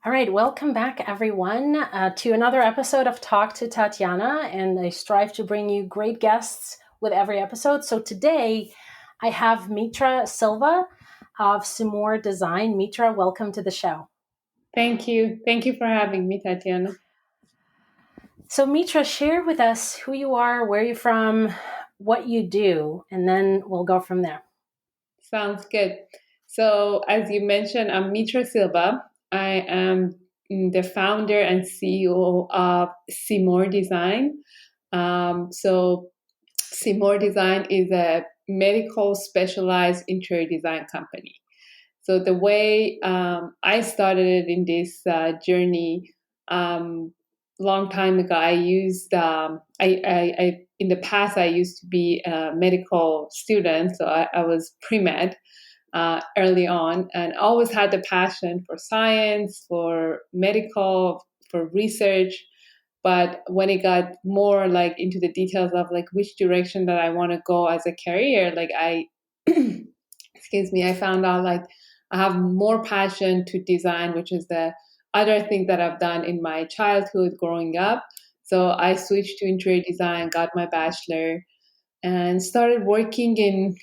All right, welcome back, everyone, to another episode of Talk to Tatiana. And I strive to bring you great guests with every episode. So today I have Mitra Silva of Tsoir Design. Mitra, welcome to the show. Thank you. Thank you for having me, Tatiana. So, Mitra, share with us who you are, where you're from, what you do, and then we'll go from there. Sounds good. So, as you mentioned, I'm Mitra Silva. I am the founder and CEO of Tsoir Design. So, Tsoir Design is a medical specialized interior design company. So, the way I started in this journey, long time ago, I used I in the past I used to be a medical student, so I was pre-med early on, and always had the passion for science, for medical, for research. But when it got more like into the details of like which direction that I want to go as a career, like I excuse me, I found out like I have more passion to design, which is the other thing that I've done in my childhood growing up. So I switched to interior design, got my bachelor, and started working in,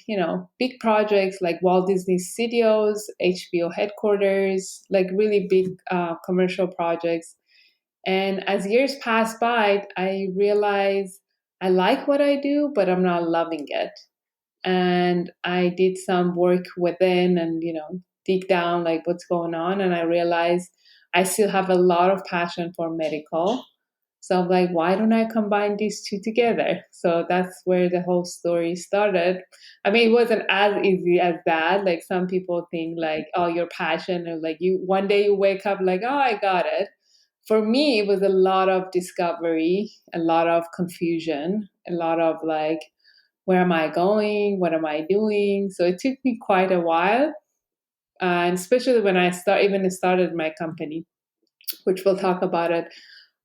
big projects like Walt Disney Studios, HBO headquarters, like really big commercial projects. And as years passed by, I realized I like what I do, but I'm not loving it. And I did some work within and, dig down like what's going on. And I realized I still have a lot of passion for medical. So I'm like, why don't I combine these two together? So that's where the whole story started. I mean, it wasn't as easy as that. Like some people think like, oh, your passion, or like you one day you wake up like, oh, I got it. For me, it was a lot of discovery, a lot of confusion, a lot of like, where am I going? What am I doing? So it took me quite a while. And especially when I started my company, which we'll talk about it.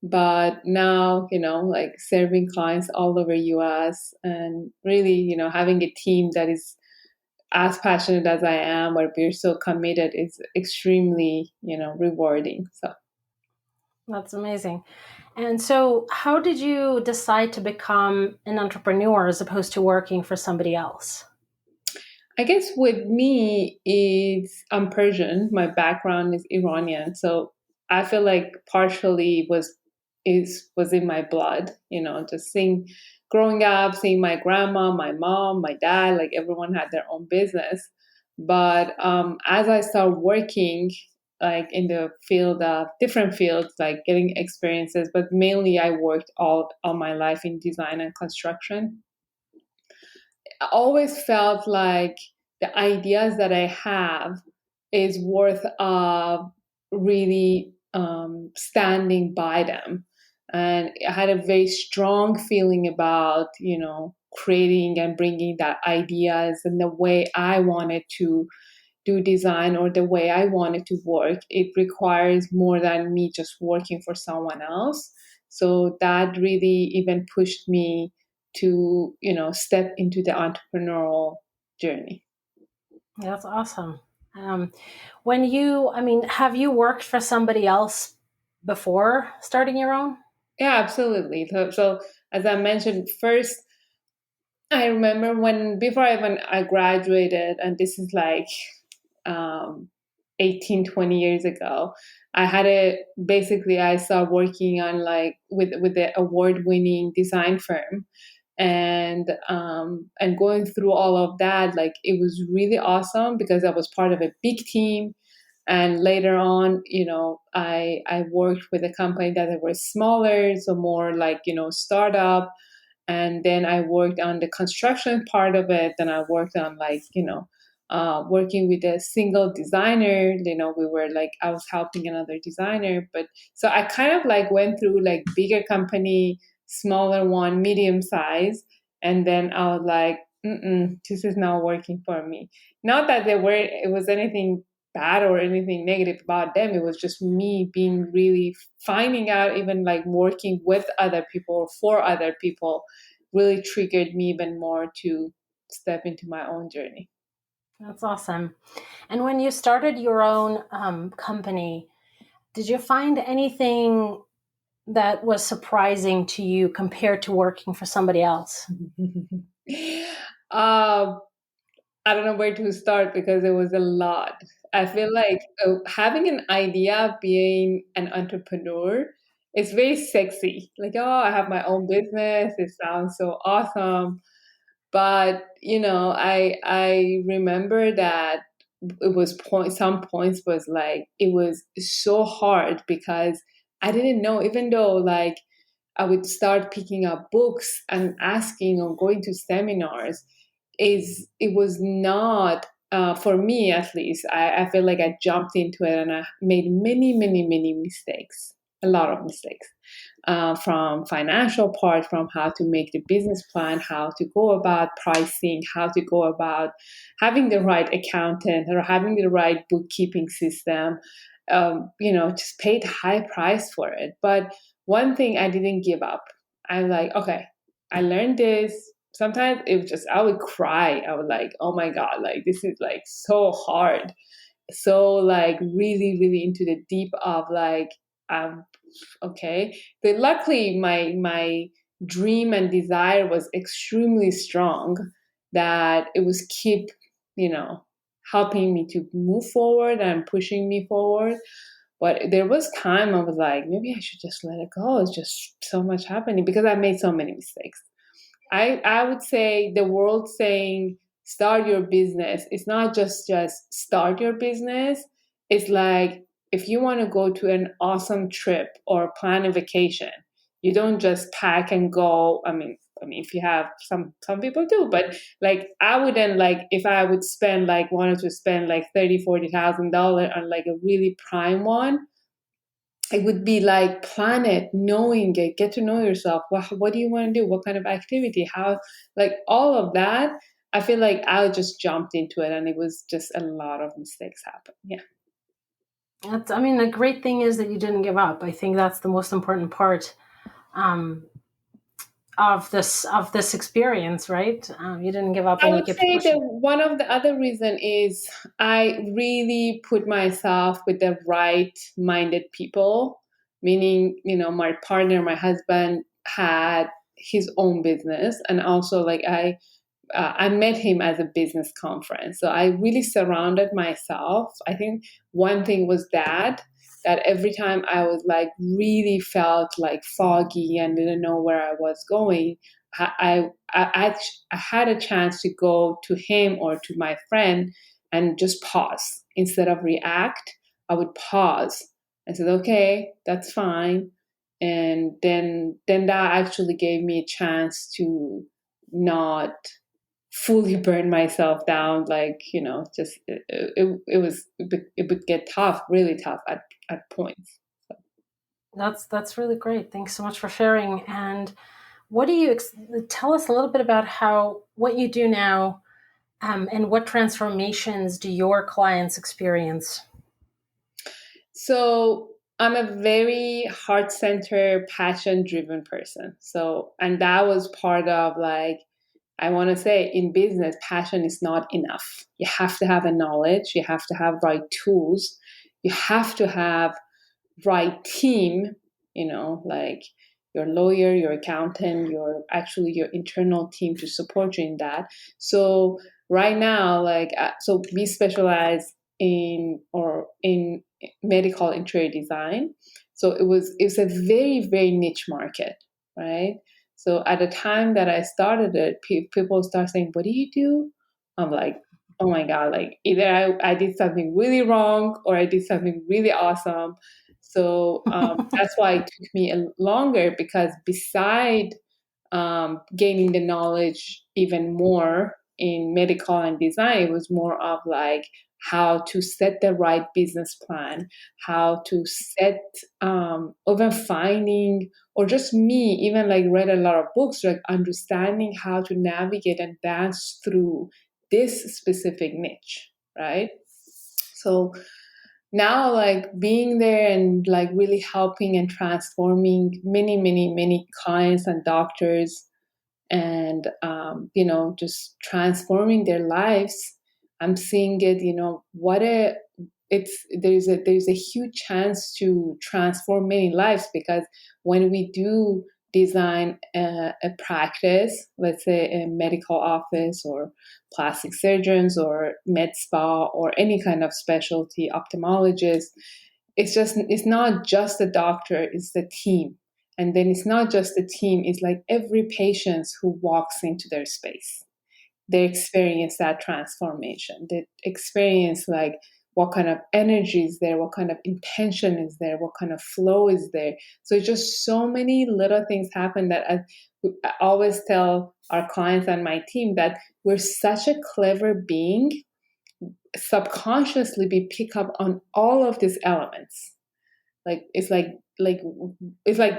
But now, like serving clients all over US and really, having a team that is as passionate as I am, where we're so committed is extremely, rewarding. So That's amazing. And so, how did you decide to become an entrepreneur as opposed to working for somebody else? I guess with me, I'm Persian. My background is Iranian, so I feel like partially was in my blood. Just seeing, growing up, seeing my grandma, my mom, my dad, like everyone had their own business. But as I started working, like in the field of different fields, like getting experiences, but mainly I worked all my life in design and construction. I always felt like the ideas that I have is worth really standing by them. And I had a very strong feeling about, creating and bringing that ideas and the way I wanted to do design or the way I wanted to work. It requires more than me just working for someone else. So that really even pushed me to, step into the entrepreneurial journey. That's awesome. Have you worked for somebody else before starting your own? Yeah, absolutely. So as I mentioned, first, I remember before I graduated, and this is like um, 18, 20 years ago, I started working on like with the award winning design firm, and going through all of that, like it was really awesome because I was part of a big team. And later on, I worked with a company that was smaller, so more like, startup. And then I worked on the construction part of it. Then I worked on like, working with a single designer. We were like, I was helping another designer. But so I kind of like went through like bigger company, smaller one, medium size. And then I was like, this is not working for me. Not that it was anything bad or anything negative about them. It was just me being really finding out, even like working with other people or for other people really triggered me even more to step into my own journey. That's awesome. And when you started your own company, Did you find anything that was surprising to you compared to working for somebody else? um, I don't know where to start because it was a lot. I feel like having an idea, being an entrepreneur, is very sexy. Like, oh, I have my own business. It sounds so awesome. But I remember that it was some points was like it was so hard because I didn't know, even though like I would start picking up books and asking or going to seminars. It was not for me at least. I feel like I jumped into it and I made many, many, many mistakes, a lot of mistakes, from financial part, from how to make the business plan, how to go about pricing, how to go about having the right accountant or having the right bookkeeping system. Just paid high price for it. But one thing I didn't give up. I'm like, okay, I learned this. Sometimes it was just, I would cry. I would like, oh my God, like this is like so hard. So like really, really into the deep of like, um, okay. But luckily my dream and desire was extremely strong that it was keep, you know, helping me to move forward and pushing me forward. But there was time I was like, maybe I should just let it go. It's just so much happening because I made so many mistakes. I would say the world saying start your business, it's not just start your business. It's like if you want to go to an awesome trip or plan a vacation, you don't just pack and go. I mean, if you have some people do, but like I wouldn't like if I would spend like wanted to spend like $30,000-$40,000 on like a really prime one. It would be like plan it, knowing it, get to know yourself. What do you want to do? What kind of activity? How, like all of that. I feel like I just jumped into it and it was just a lot of mistakes happen. Yeah. I mean, the great thing is that you didn't give up. I think that's the most important part um, of this experience, right? You didn't give up, I and you would kept say that pushing. one of the other reason is I really put myself with the right minded people, meaning, my partner, my husband had his own business and also like I met him at a business conference. So I really surrounded myself. I think one thing was that every time I was like really felt like foggy and didn't know where I was going, I had a chance to go to him or to my friend and just pause instead of react. I would pause and said, "Okay, that's fine," and then that actually gave me a chance to not fully burn myself down, like just it would get tough, really tough at points. That's really great. Thanks so much for sharing. And what do you tell us a little bit about how what you do now, and what transformations do your clients experience? So I'm a very heart-centered, passion-driven person. So, and that was part of like, I want to say in business, passion is not enough. You have to have a knowledge, you have to have right tools, you have to have right team, like your lawyer, your accountant, your internal team to support you in that. So right now, like, so we specialize in medical interior design. So it's a very, very niche market, right? So at the time that I started it, people start saying, "What do you do?" I'm like, "Oh my God, like either I did something really wrong or I did something really awesome." So that's why it took me longer because beside gaining the knowledge even more in medical and design, it was more of like how to set the right business plan, how to set, over finding, or just me, even like read a lot of books, like understanding how to navigate and dance through this specific niche, right? So now like being there and like really helping and transforming many, many, many clients and doctors and just transforming their lives. I'm seeing it, what a there's a huge chance to transform many lives, because when we do design a practice, let's say a medical office or plastic surgeons or med spa or any kind of specialty ophthalmologist, it's not just the doctor, it's the team. And then it's not just the team, it's like every patient who walks into their space, they experience that transformation. They experience like what kind of energy is there, what kind of intention is there, what kind of flow is there. So just so many little things happen that I always tell our clients and my team that we're such a clever being. Subconsciously, we pick up on all of these elements. Like it's like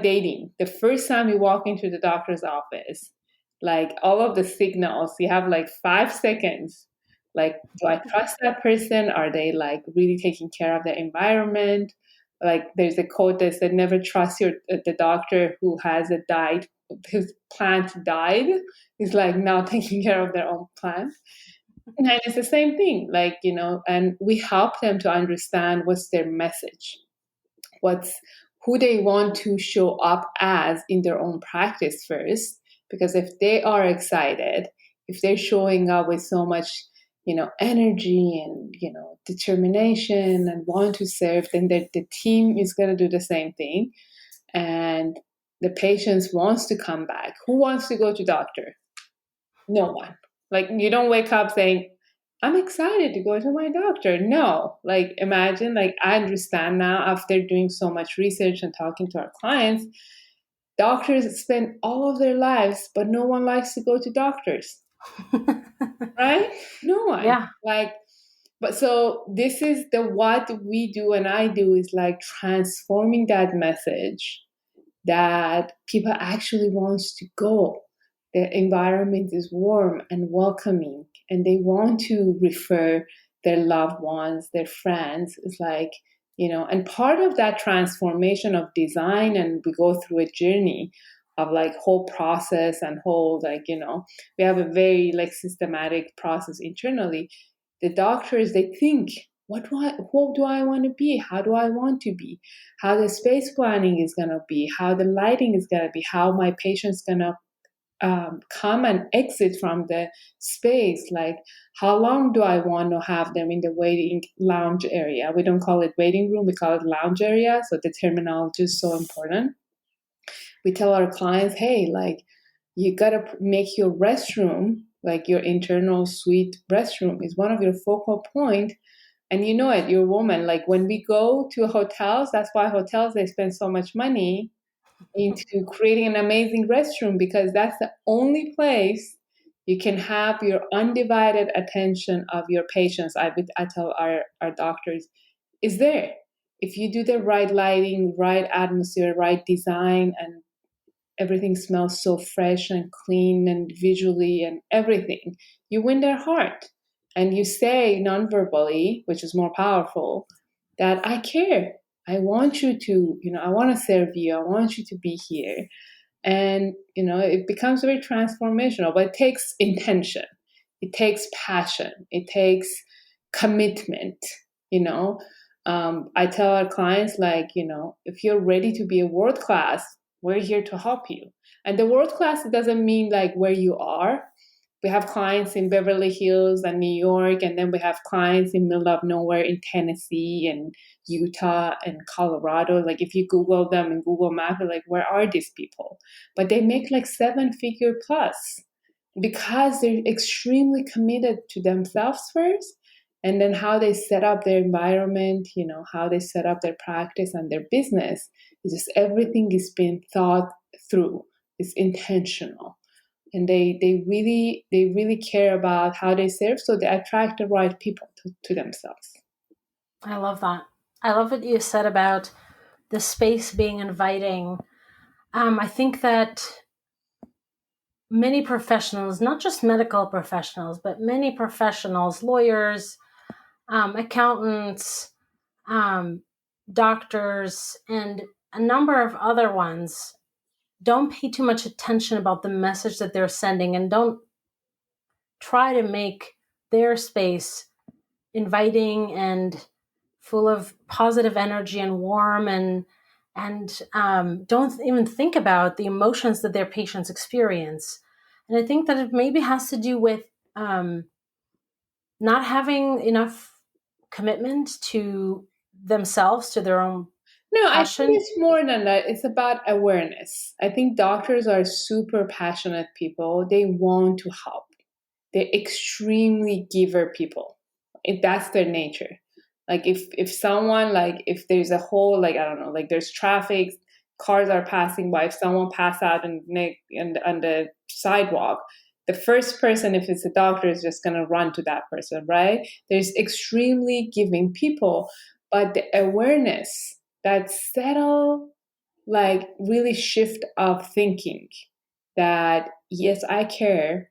dating. The first time you walk into the doctor's office, like all of the signals, you have like 5 seconds. Like, do I trust that person? Are they like really taking care of the environment? Like, there's a quote that said, "Never trust the doctor who has whose plant died." Is like now taking care of their own plant. And it's the same thing, like, and we help them to understand what's their message, what's who they want to show up as in their own practice first. Because if they are excited, if they're showing up with so much energy and determination and want to serve, then the team is going to do the same thing, and the patients wants to come back. Who wants to go to doctor? No one. Like, you don't wake up saying, "I'm excited to go to my doctor." No. Like, imagine, like, I understand now after doing so much research and talking to our clients, doctors spend all of their lives, but no one likes to go to doctors. Right? No one. Yeah. Like, but so this is what we do and I do is like transforming that message that people actually wants to go. The environment is warm and welcoming, and they want to refer their loved ones, their friends. It's like, and part of that transformation of design, and we go through a journey of like whole process and whole, like, we have a very like systematic process internally. The doctors, they think, who do I want to be? How do I want to be? How the space planning is going to be? How the lighting is going to be? How my patient's going to come and exit from the space? Like, how long do I want to have them in the waiting lounge area? We don't call it waiting room, we call it lounge area. So the terminology is so important. We tell our clients, hey, like, you got to make your restroom, like your internal suite restroom, is one of your focal point. And you're a woman. Like, when we go to hotels, that's why hotels, they spend so much money into creating an amazing restroom, because that's the only place you can have your undivided attention of your patients. I tell our doctors, is there. If you do the right lighting, right atmosphere, right design, and everything smells so fresh and clean and visually and everything, you win their heart. And you say non-verbally, which is more powerful, that I care. I want you to, I want to serve you. I want you to be here. And, it becomes very transformational, but it takes intention. It takes passion. It takes commitment, I tell our clients, like, if you're ready to be a world class, we're here to help you. And the world class doesn't mean like where you are. We have clients in Beverly Hills and New York, and then we have clients in middle of nowhere in Tennessee and Utah and Colorado. Like, if you Google them in Google Maps, you're like, where are these people? But they make like 7-figure plus, because they're extremely committed to themselves first, and then how they set up their environment, how they set up their practice and their business. It's just everything is being thought through. It's intentional. And they really care about how they serve, so they attract the right people to themselves. I love that. I love what you said about the space being inviting. I think that many professionals, not just medical professionals, but many professionals, lawyers, accountants, doctors, and a number of other ones, don't pay too much attention about the message that they're sending, and don't try to make their space inviting and full of positive energy and warm, and don't even think about the emotions that their patients experience. And I think that it maybe has to do with not having enough commitment to themselves, to their own No, I think passion. it's more than that. It's about awareness. I think doctors are super passionate people. They want to help. They're extremely giver people. That's their nature. Like if someone, like if there's a whole, like I don't know, like there's traffic, cars are passing by, if someone pass out on the sidewalk, the first person, if it's a doctor, is just gonna run to that person, right? There's extremely giving people, but the awareness, that settle, like really shift of thinking, that yes, I care.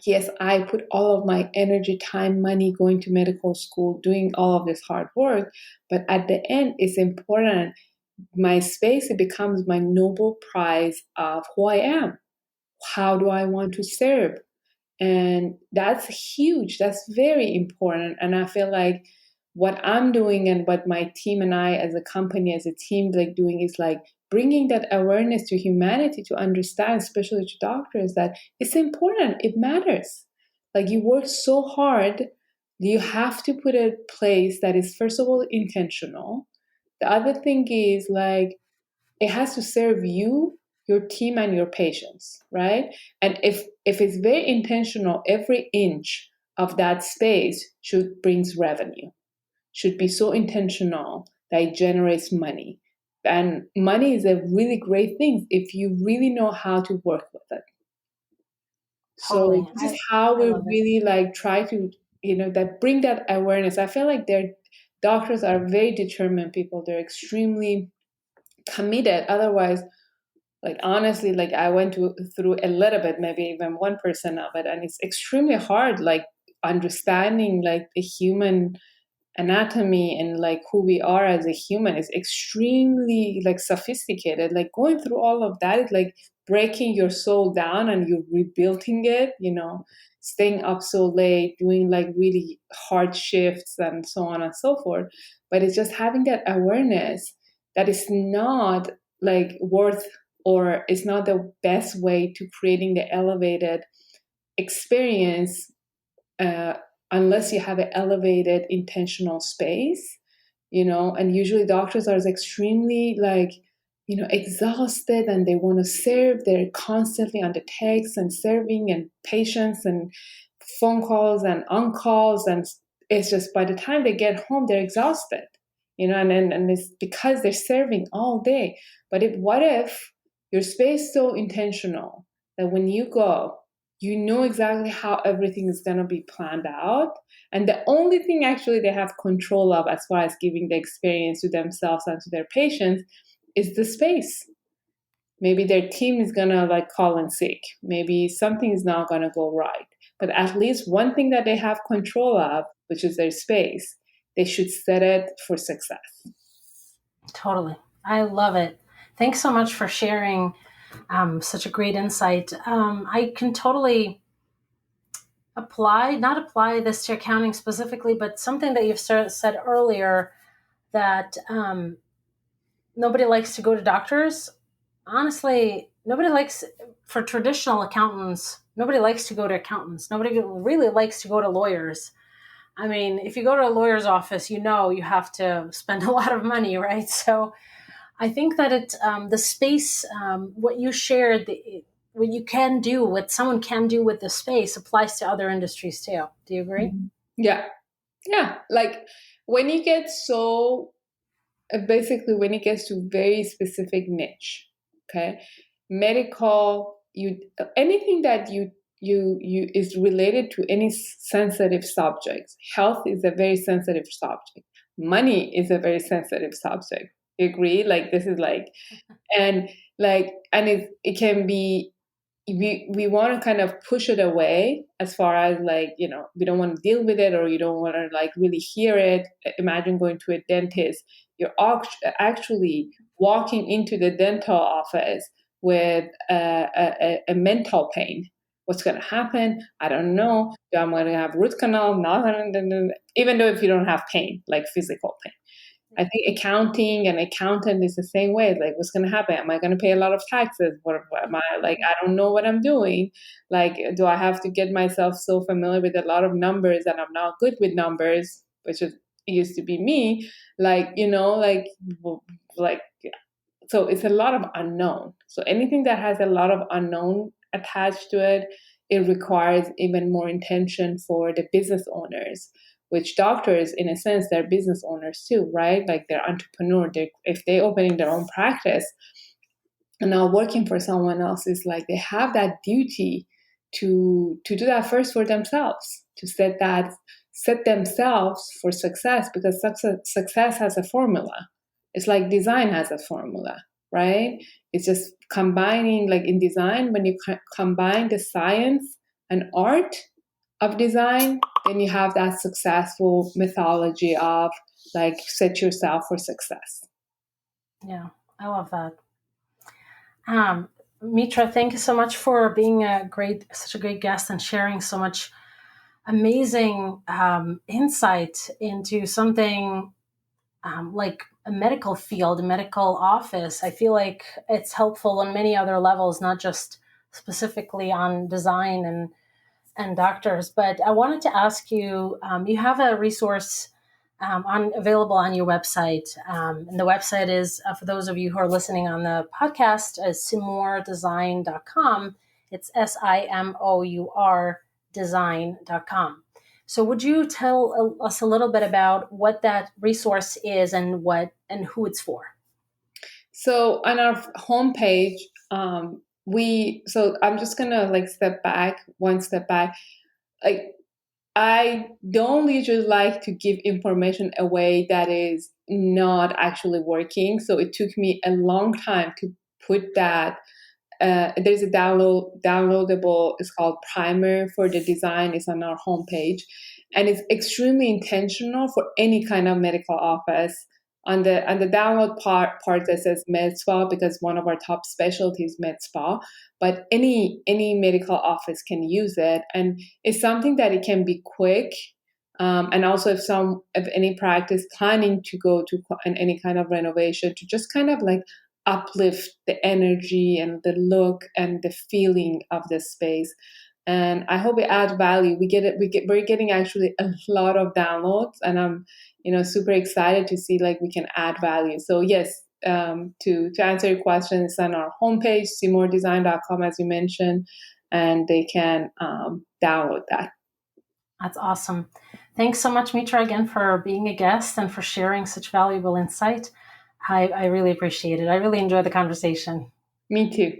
Yes, I put all of my energy, time, money going to medical school, doing all of this hard work. But at the end, it's important. My space, it becomes my noble prize of who I am. How do I want to serve? And that's huge. That's very important. And I feel like what I'm doing and what my team and I as a company, as a team, like doing is like bringing that awareness to humanity to understand, especially to doctors, that it's important. It matters. Like you work so hard, you have to put a place that is, first of all, intentional. The other thing is like it has to serve you, your team, and your patients, right? And if it's very intentional, every inch of that space should brings revenue, should be so intentional that it generates money. And money is a really great thing if you really know how to work with it. So Totally. this is how I we love it. really like try to, that bring that awareness. I feel like their doctors are very determined people. They're extremely committed. Otherwise, like honestly, like I went through a little bit, maybe even 1% of it, and it's extremely hard, like understanding like the human anatomy and like who we are as a human is extremely like sophisticated. Like going through all of that is like breaking your soul down and you're rebuilding it, staying up so late, doing like really hard shifts and so on and so forth. But it's just having that awareness that it's not like worth, or it's not the best way to creating the elevated experience, uh, unless you have an elevated intentional space, and usually doctors are extremely like, exhausted and they want to serve. They're constantly on the text and serving and patients and phone calls and on calls. And it's just by the time they get home, they're exhausted, and it's because they're serving all day. But what if your space is so intentional that when you go, you know exactly how everything is going to be planned out. And the only thing actually they have control of as far as giving the experience to themselves and to their patients is the space. Maybe their team is going to like call in sick. Maybe something is not going to go right. But at least one thing that they have control of, which is their space, they should set it for success. Totally. I love it. Thanks so much for sharing such a great insight. I can totally not apply this to accounting specifically, but something that you've said earlier, that nobody likes to go to doctors. Honestly, nobody likes, for traditional accountants, nobody likes to go to accountants. Nobody really likes to go to lawyers. I mean, if you go to a lawyer's office, you have to spend a lot of money, right? So I think that the space, what you shared, what you can do, what someone can do with the space applies to other industries too. Do you agree? Mhm. Yeah. Yeah. Like when you get so basically when it gets to very specific niche, okay, medical, you anything that you is related to any sensitive subjects. Health is a very sensitive subject. Money is a very sensitive subject. You agree? Like this is like, and it can be, we want to kind of push it away as far as like, we don't want to deal with it, or you don't want to like really hear it. Imagine going to a dentist. You're actually walking into the dental office with a mental pain, What's going to happen? I don't know. I'm going to have root canal, not even though if you don't have pain, like physical pain. I think accounting and accountant is the same way. Like, what's going to happen? Am I going to pay a lot of taxes? What am I like? I don't know what I'm doing. Like, do I have to get myself so familiar with a lot of numbers and I'm not good with numbers, which is used to be me. Like, like so it's a lot of unknown. So anything that has a lot of unknown attached to it, it requires even more intention for the business owners, which doctors, in a sense, they're business owners too, right? Like they're entrepreneur. If they're opening their own practice and now working for someone else, is like they have that duty to do that first for themselves, to set themselves for success, because success has a formula. It's like design has a formula, right? It's just combining, like in design, when you combine the science and art of design, then you have that successful methodology of like set yourself for success. Yeah, I love that. Mitra, thank you so much for being such a great guest and sharing so much amazing insight into something like a medical field, a medical office. I feel like it's helpful on many other levels, not just specifically on design and doctors. But I wanted to ask you, you have a resource available on your website. And the website is, for those of you who are listening on the podcast, is simourdesign.com. It's SIMOUR design.com. So would you tell us a little bit about what that resource is and who it's for? So on our homepage, so I'm just gonna like one step back. Like, I don't usually like to give information away that is not actually working. So it took me a long time to put that. There's a downloadable. It's called Primer for the Design. It's on our homepage, and it's extremely intentional for any kind of medical office. On the download part that says med spa, because one of our top specialties med spa, but any medical office can use it, and it's something that it can be quick. And also, if any practice planning to go to any kind of renovation, to just kind of like uplift the energy and the look and the feeling of the space. And I hope it adds value. We're getting actually a lot of downloads, and I'm super excited to see like we can add value. So yes, to answer your question, it's on our homepage, simourdesign.com, as you mentioned, and they can download that. That's awesome. Thanks so much, Mitra, again for being a guest and for sharing such valuable insight. I really appreciate it. I really enjoyed the conversation. Me too.